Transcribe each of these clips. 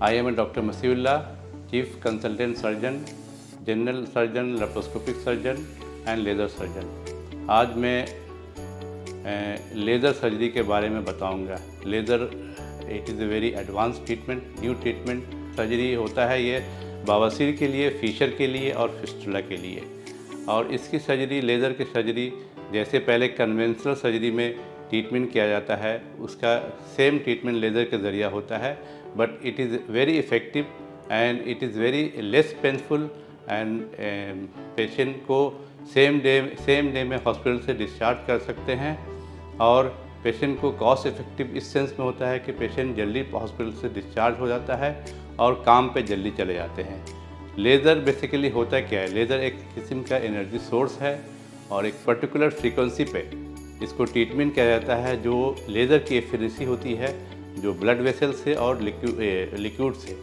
I am a Dr. Masiullah, Chief Consultant Surgeon, General Surgeon, Laparoscopic Surgeon and Laser Surgeon। आज मैं laser surgery के बारे में बताऊंगा। Laser it is a very advance treatment, new treatment surgery होता है। ये बवासीर के लिए, फीशर के लिए और फिस्टुला के लिए। और इसकी सर्जरी, लेज़र की सर्जरी जैसे पहले कन्वेंशनल सर्जरी में ट्रीटमेंट किया जाता है, उसका सेम ट्रीटमेंट लेज़र के ज़रिए होता है, but it is very effective and it is very less painful and patient को सेम डे में हॉस्पिटल से डिस्चार्ज कर सकते हैं। और पेशेंट को कॉस्ट इफ़ेक्टिव इस सेंस में होता है कि पेशेंट जल्दी हॉस्पिटल से डिस्चार्ज हो जाता है और काम पे जल्दी चले जाते हैं। लेज़र बेसिकली होता क्या है? लेज़र एक किस्म का एनर्जी सोर्स है और एक पर्टिकुलर फ्रीक्वेंसी पे इसको ट्रीटमेंट किया जाता है। जो लेज़र की एफिनिसी होती है जो ब्लड वेसल से और लिक्विड से,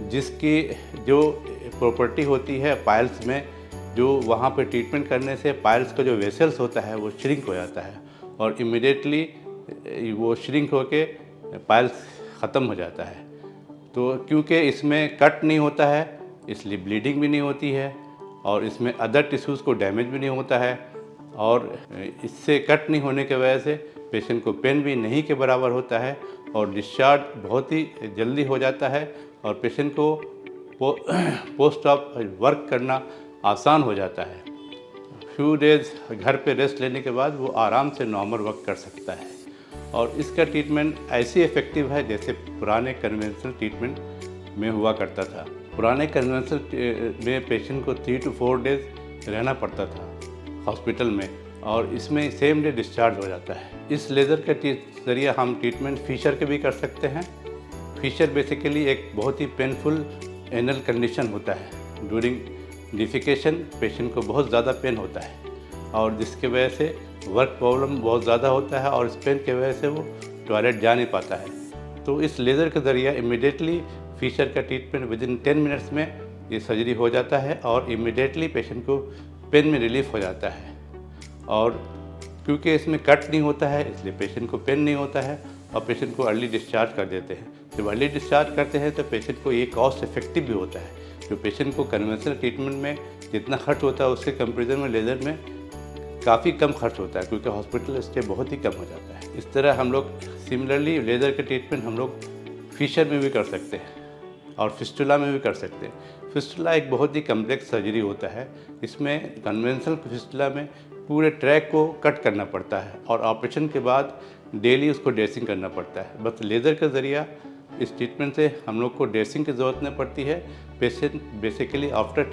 जिसकी जो प्रॉपर्टी होती है पाइल्स में, जो वहाँ पे ट्रीटमेंट करने से पाइल्स का जो वेसल्स होता है वो श्रिंक हो जाता है और इमीडिएटली वो श्रिंक होके पाइल्स ख़त्म हो जाता है। तो क्योंकि इसमें कट नहीं होता है इसलिए ब्लीडिंग भी नहीं होती है और इसमें अदर टिश्यूज़ को डैमेज भी नहीं होता है और इससे कट नहीं होने की वजह से पेशेंट को पेन भी नहीं के बराबर होता है और डिस्चार्ज बहुत ही जल्दी हो जाता है और पेशेंट को पोस्ट ऑप वर्क करना आसान हो जाता है। फ्यू डेज़ घर पे रेस्ट लेने के बाद वो आराम से नॉर्मल वर्क कर सकता है। और इसका ट्रीटमेंट ऐसी इफ़ेक्टिव है जैसे पुराने कन्वेंशनल ट्रीटमेंट में हुआ करता था। पुराने कन्वेंशनल में पेशेंट को 3 to 4 डेज़ रहना पड़ता था हॉस्पिटल में और इसमें सेम डे डिस्चार्ज हो जाता है। इस लेज़र के ज़रिए हम ट्रीटमेंट फीशर के भी कर सकते हैं। फीशर बेसिकली एक बहुत ही पेनफुल एनल कंडीशन होता है। ड्यूरिंग डिफिकेशन पेशेंट को बहुत ज़्यादा पेन होता है और जिसके वजह से वर्क प्रॉब्लम बहुत ज़्यादा होता है और इस पेन की वजह से वो टॉयलेट जा नहीं पाता है। तो इस लेज़र के ज़रिए इमीडिएटली फीशर का ट्रीटमेंट विदिन 10 मिनट्स में ये सर्जरी हो जाता है और इमीडिएटली पेशेंट को पेन में रिलीफ हो जाता है। और क्योंकि इसमें कट नहीं होता है इसलिए पेशेंट को पेन नहीं होता है और पेशेंट को अर्ली डिस्चार्ज कर देते हैं। जब अर्ली डिस्चार्ज करते हैं तो पेशेंट को ये कॉस्ट इफेक्टिव भी होता है। जो पेशेंट को कन्वेंशनल ट्रीटमेंट में जितना खर्च होता है उसके कंपेरिजन में लेज़र में काफ़ी कम खर्च होता है क्योंकि हॉस्पिटल स्टे बहुत ही कम हो जाता है। इस तरह हम लोग सिमिलरली लेज़र के ट्रीटमेंट हम लोग फीशर में भी कर सकते हैं और फिस्टुला में भी कर सकते हैं। फिस्टुला एक बहुत ही कम्प्लेक्स सर्जरी होता है। इसमें कन्वेंशनल फिस्टुला में पूरे ट्रैक को कट करना पड़ता है और ऑपरेशन के बाद डेली उसको ड्रेसिंग करना पड़ता है। बस लेज़र के ज़रिए इस ट्रीटमेंट से हम लोग को ड्रेसिंग की ज़रूरत नहीं पड़ती है। पेशेंट बेसिकली आफ्टर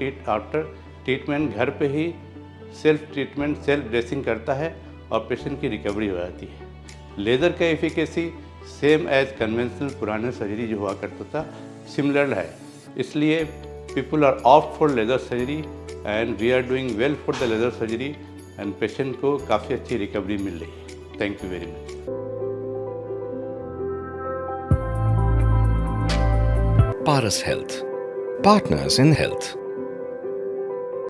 ट्रीटमेंट घर पे ही सेल्फ ड्रेसिंग करता है और पेशेंट की रिकवरी हो जाती है। लेज़र का एफिकेसी सेम एज कन्वेंशनल पुराने सर्जरी जो हुआ करता था सिमिलर है। इसलिए people are opt for laser surgery and we are doing well for the laser surgery and patient को काफ़ी अच्छी रिकवरी मिल रही है। Thank you very much. Paras Health, partners in health।